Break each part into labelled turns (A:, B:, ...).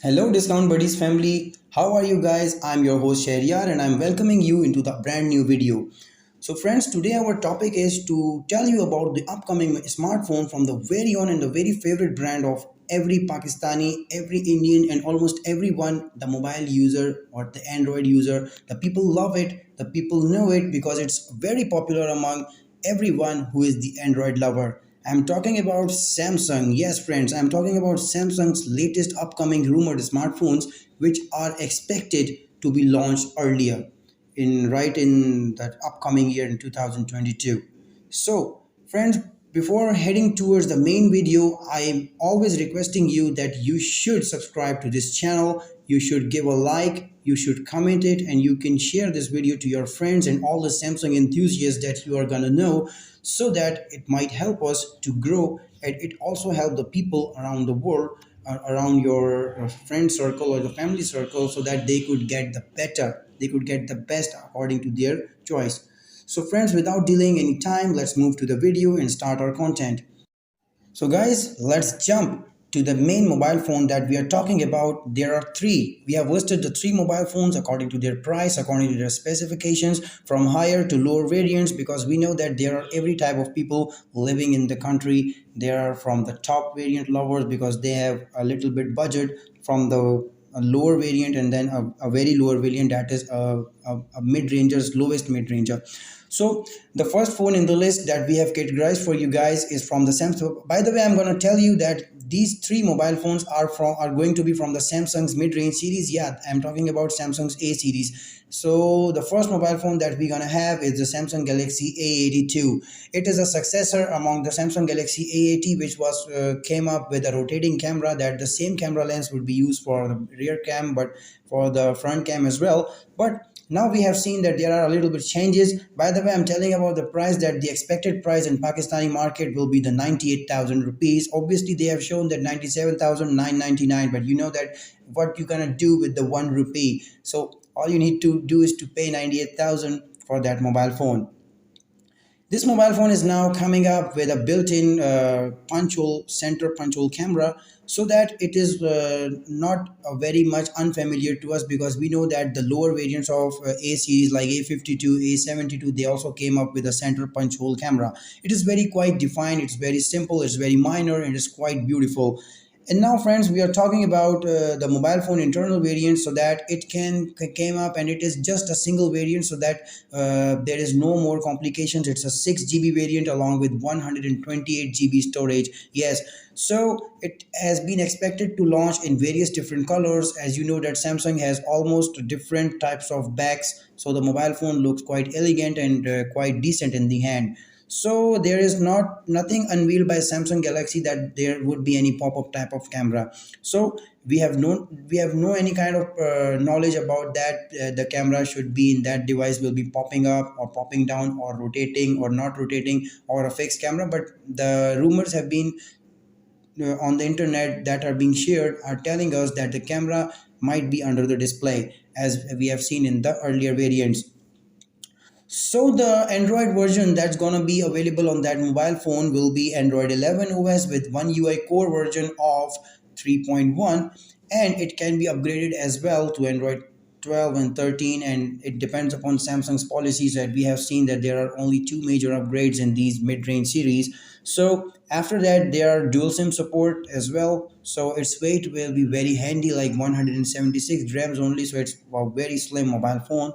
A: Hello, Discount Buddies family. How are you guys? I'm your host Shahriyar and I'm welcoming you into the brand new video. So, friends, today our topic is to tell you about the upcoming smartphone from the very own and the very favorite brand of every Pakistani, every Indian, and almost everyone, the mobile user or the Android user. The people love it, the people know it because it's very popular among everyone who is the Android lover. I'm talking about Samsung. Yes, friends, I'm talking about Samsung's latest upcoming rumored smartphones, which are expected to be launched earlier in that upcoming year in 2022. So, friends, before heading towards the main video, I'm always requesting you that you should subscribe to this channel, you should give a like, you should comment it, and you can share this video to your friends and all the Samsung enthusiasts that you are gonna know so that it might help us to grow and it also help the people around the world around your friend circle or the family circle so that they could get the best according to their choice. So friends, without delaying any time, let's move to the video and start our content. So guys, let's jump to the main mobile phone that we are talking about. There are three. We have listed the three mobile phones according to their price, according to their specifications, from higher to lower variants, because we know that there are every type of people living in the country. There are from the top variant lovers because they have a little bit budget, from the a lower variant, and then a very lower variant that is a mid-ranger's lowest mid-ranger. So the first phone in the list that we have categorized for you guys is from the Samsung. By the way, I'm going to tell you that these three mobile phones are going to be from the Samsung's mid-range series. Yeah, I'm talking about Samsung's A series. So the first mobile phone that we're gonna have is the Samsung Galaxy A82. It is a successor among the Samsung Galaxy A80, which was came up with a rotating camera that the same camera lens would be used for the rear cam, but for the front cam as well. But now we have seen that there are a little bit changes. By the way, I'm telling about the price that the expected price in Pakistani market will be the 98,000 rupees. Obviously, they have shown that 97,999, but you know that what you're gonna do with the 1 rupee. So all you need to do is to pay 98,000 for that mobile phone. This mobile phone is now coming up with a built-in punch hole camera, so that it is not very much unfamiliar to us because we know that the lower variants of A series like A52, A72, they also came up with a center punch hole camera. It is very quite defined, it's very simple, it's very minor, and it's quite beautiful. And now, friends, we are talking about the mobile phone internal variant, so that it came up and it is just a single variant, so that there is no more complications. It's a 6 GB variant along with 128 GB storage. Yes, so it has been expected to launch in various different colors. As you know, that Samsung has almost different types of backs, so the mobile phone looks quite elegant and quite decent in the hand. So there is nothing unveiled by Samsung Galaxy that there would be any pop-up type of camera. So we have no any kind of knowledge about that the camera should be in that device will be popping up or popping down or rotating or not rotating or a fixed camera. But the rumors have been on the internet that are being shared are telling us that the camera might be under the display, as we have seen in the earlier variants. So the Android version that's gonna be available on that mobile phone will be Android 11 OS with One UI Core version of 3.1, and it can be upgraded as well to Android 12 and 13, and it depends upon Samsung's policies that we have seen that there are only two major upgrades in these mid-range series. So after that there are dual SIM support as well. So its weight will be very handy, like 176 grams only, so it's a very slim mobile phone.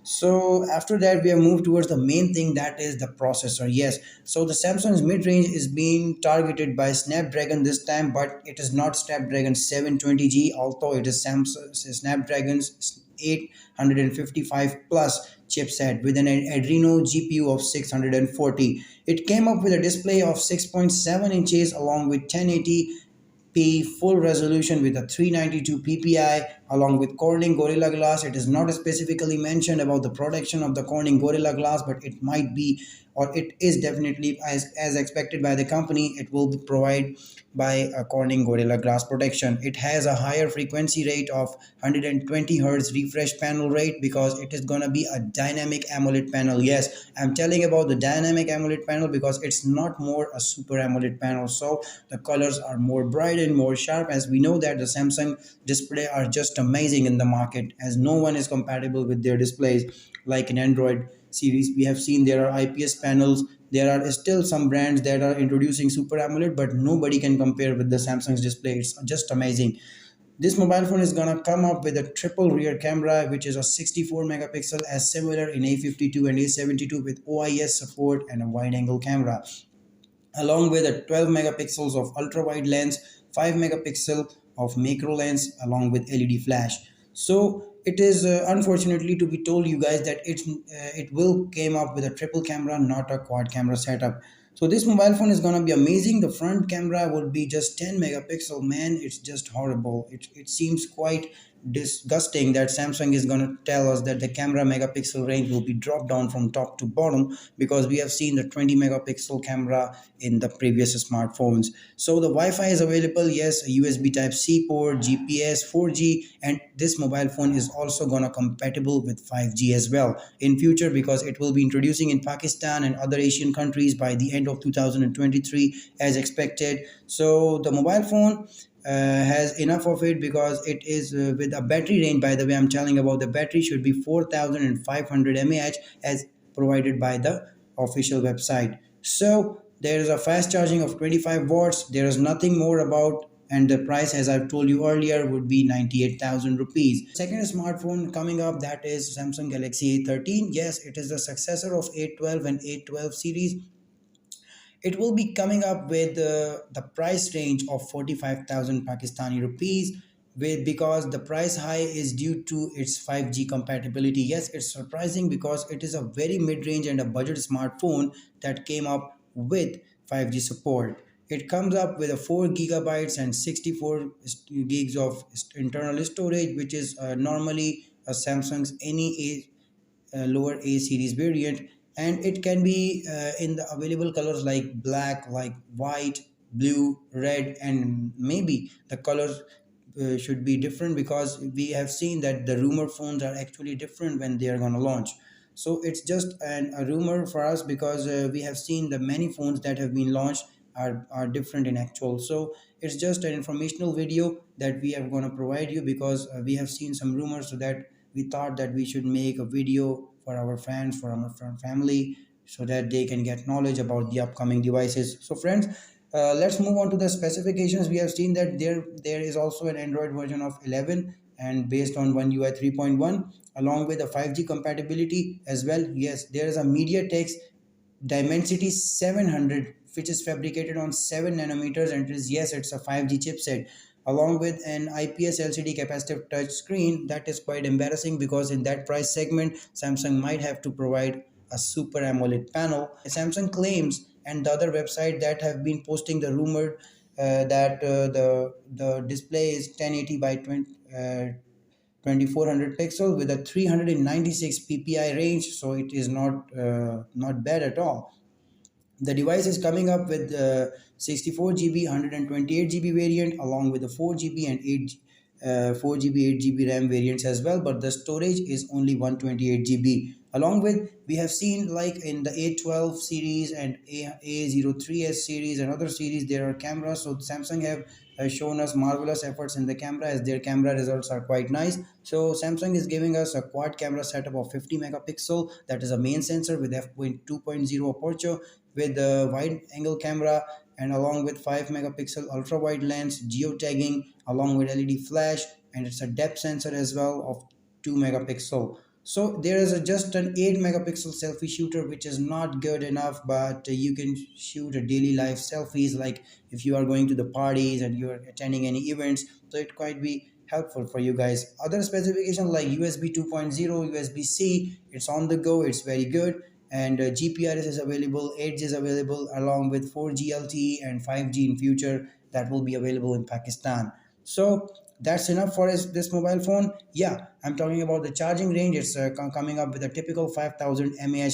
A: So after that, we have moved towards the main thing, that is the processor. Yes, so the Samsung's mid-range is being targeted by Snapdragon this time, but it is not Snapdragon 720G, although it is Snapdragon's 855 plus chipset with an Adreno GPU of 640. It came up with a display of 6.7 inches along with 1080p full resolution with a 392 ppi along with Corning Gorilla Glass. It is not specifically mentioned about the protection of the Corning Gorilla Glass, but it might be, or it is definitely as expected by the company, it will be provided by a Corning Gorilla Glass protection. It has a higher frequency rate of 120 Hz refresh panel rate because it is gonna be a dynamic AMOLED panel. Yes, I'm telling about the dynamic AMOLED panel because it's not more a super AMOLED panel, so the colors are more bright and more sharp, as we know that the Samsung display are just amazing in the market, as no one is compatible with their displays like in Android series. We have seen there are IPS panels. There are still some brands that are introducing Super AMOLED, but nobody can compare with the Samsung's display. It's just amazing. This mobile phone is gonna come up with a triple rear camera, which is a 64 megapixel, as similar in A52 and A72, with OIS support and a wide angle camera, along with a 12 megapixels of ultra wide lens, 5 megapixel of macro lens, along with LED flash. So it is unfortunately to be told you guys that it will came up with a triple camera, not a quad camera setup. So this mobile phone is going to be amazing. The front camera would be just 10 megapixel. Man, it's just horrible. It seems quite disgusting that Samsung is going to tell us that the camera megapixel range will be dropped down from top to bottom, because we have seen the 20 megapixel camera in the previous smartphones. So the Wi-Fi is available, yes, a USB Type C port, GPS, 4G, and this mobile phone is also gonna compatible with 5G as well in future, because it will be introducing in Pakistan and other Asian countries by the end of 2023 as expected. So the mobile phone has enough of it, because it is with a battery range. By the way, I'm telling about the battery should be 4500 mAh as provided by the official website. So there is a fast charging of 25 watts. There is nothing more about, and the price, as I've told you earlier, would be 98,000 rupees. Second smartphone coming up, that is Samsung Galaxy A13. Yes, it is the successor of A12 and A12 series. It will be coming up with the price range of 45,000 Pakistani rupees, with, because the price high is due to its 5G compatibility. Yes, it's surprising because it is a very mid-range and a budget smartphone that came up with 5G support. It comes up with a 4 gigabytes and 64 gigs of internal storage, which is normally a Samsung's any lower A series variant, and it can be in the available colors like black, like white, blue, red, and maybe the colors should be different, because we have seen that the rumor phones are actually different when they are going to launch. So it's just a rumor for us, because we have seen the many phones that have been launched are different in actual. So it's just an informational video that we are going to provide you, because we have seen some rumors, so that we thought that we should make a video for our fans, for our family, so that they can get knowledge about the upcoming devices. So friends, let's move on to the specifications. We have seen that there is also an Android version of 11, and based on One UI 3.1, along with a 5G compatibility as well. Yes, there is a MediaTek's Dimensity 700, which is fabricated on 7 nanometers, and it is, yes, it's a 5G chipset, along with an IPS LCD capacitive touch screen. That is quite embarrassing, because in that price segment, Samsung might have to provide a Super AMOLED panel. Samsung claims, and the other website that have been posting the rumored that the display is 1080 by 2400 pixel with a 396 ppi range, so it is not bad at all. The device is coming up with 64 GB, 128 GB variant, along with the 4 GB and 4 GB, 8 GB RAM variants as well. But the storage is only 128 GB. Along with, we have seen like in the A12 series and A03s series and other series, there are cameras. So Samsung have shown us marvelous efforts in the camera, as their camera results are quite nice. So Samsung is giving us a quad camera setup of 50 megapixel, that is a main sensor with f2.0 aperture, with a wide angle camera, and along with 5 megapixel ultra wide lens, geotagging, along with LED flash, and it's a depth sensor as well of 2 megapixel. So there is just an 8 megapixel selfie shooter, which is not good enough, but you can shoot a daily life selfies, like if you are going to the parties and you are attending any events. So it quite be helpful for you guys. Other specifications like USB 2.0, USB-C, it's on the go, it's very good, and GPRS is available, Edge is available, along with 4G LTE and 5G in future that will be available in Pakistan. So that's enough for this mobile phone. Yeah, I'm talking about the charging range. It's coming up with a typical 5000 mAh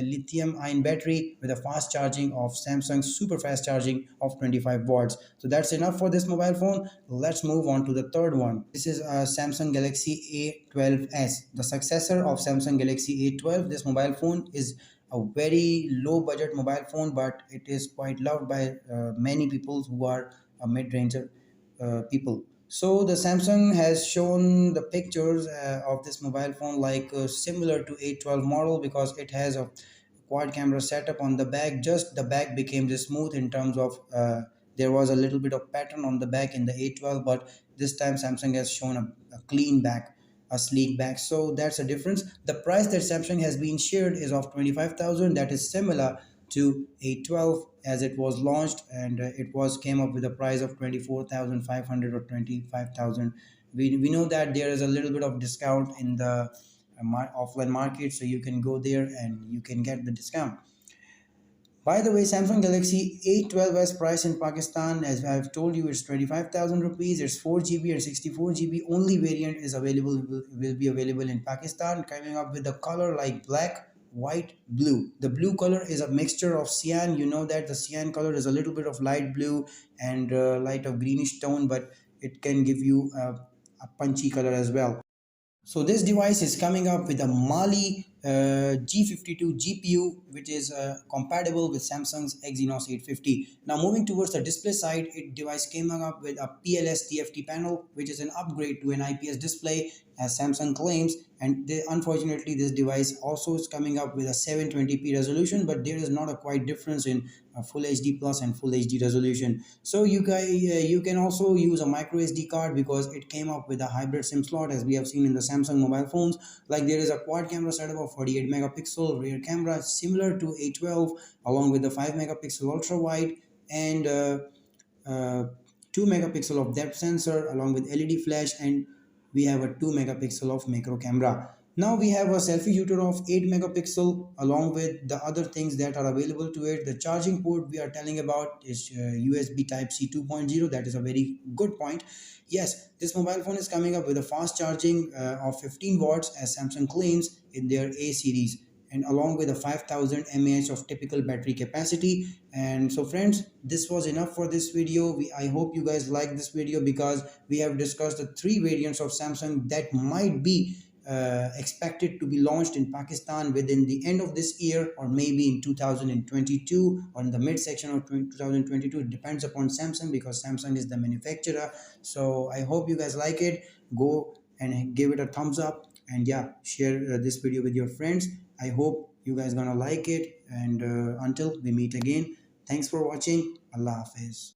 A: lithium ion battery with a fast charging of Samsung super fast charging of 25 watts. So that's enough for this mobile phone. Let's move on to the third one. This is a Samsung Galaxy A12s, the successor of Samsung Galaxy A12. This mobile phone is a very low budget mobile phone, but it is quite loved by many people who are a mid-ranger people. So the Samsung has shown the pictures of this mobile phone like similar to A12 model because it has a quad camera setup on the back. Just the back became just smooth in terms of there was a little bit of pattern on the back in the A12, but this time Samsung has shown a clean back, a sleek back. So that's a difference. The price that Samsung has been shared is of 25,000. That is similar to A12 as it was launched, and it was came up with a price of 24,500 or 25,000. We know that there is a little bit of discount in the offline market, so you can go there and you can get the discount. By the way, Samsung Galaxy A12s price in Pakistan, as I've told you, it's 25,000 rupees. It's 4 GB and 64 GB. Only variant is available, will be available in Pakistan, coming up with a color like black, white, blue. The blue color is a mixture of cyan. You know that the cyan color is a little bit of light blue and light of greenish tone, but it can give you a punchy color as well. So this device is coming up with a Mali G52 GPU, which is compatible with Samsung's Exynos 850. Now moving towards the display side, it device came up with a PLS TFT panel, which is an upgrade to an IPS display, as Samsung claims. And unfortunately, this device also is coming up with a 720p resolution, but there is not a quite difference in Full HD Plus and Full HD resolution. So you can also use a micro SD card because it came up with a hybrid SIM slot, as we have seen in the Samsung mobile phones. Like there is a quad camera setup of 48 megapixel rear camera similar to A12, along with the 5 megapixel ultra wide and uh, 2 megapixel of depth sensor along with LED flash, and we have a 2 megapixel of macro camera. Now we have a selfie shooter of 8 megapixel along with the other things that are available to it. The charging port we are telling about is USB Type C 2.0. That is a very good point. Yes, this mobile phone is coming up with a fast charging of 15 watts as Samsung claims in their A series, and along with a 5000 mAh of typical battery capacity. And so friends, this was enough for this video. I hope you guys like this video because we have discussed the three variants of Samsung that might be expected to be launched in Pakistan within the end of this year, or maybe in 2022 or in the mid section of 2022. It depends upon Samsung because Samsung is the manufacturer. So I hope you guys like it. Go and give it a thumbs up, and yeah, share this video with your friends. I hope you guys gonna like it, and until we meet again, thanks for watching. Allah Hafiz.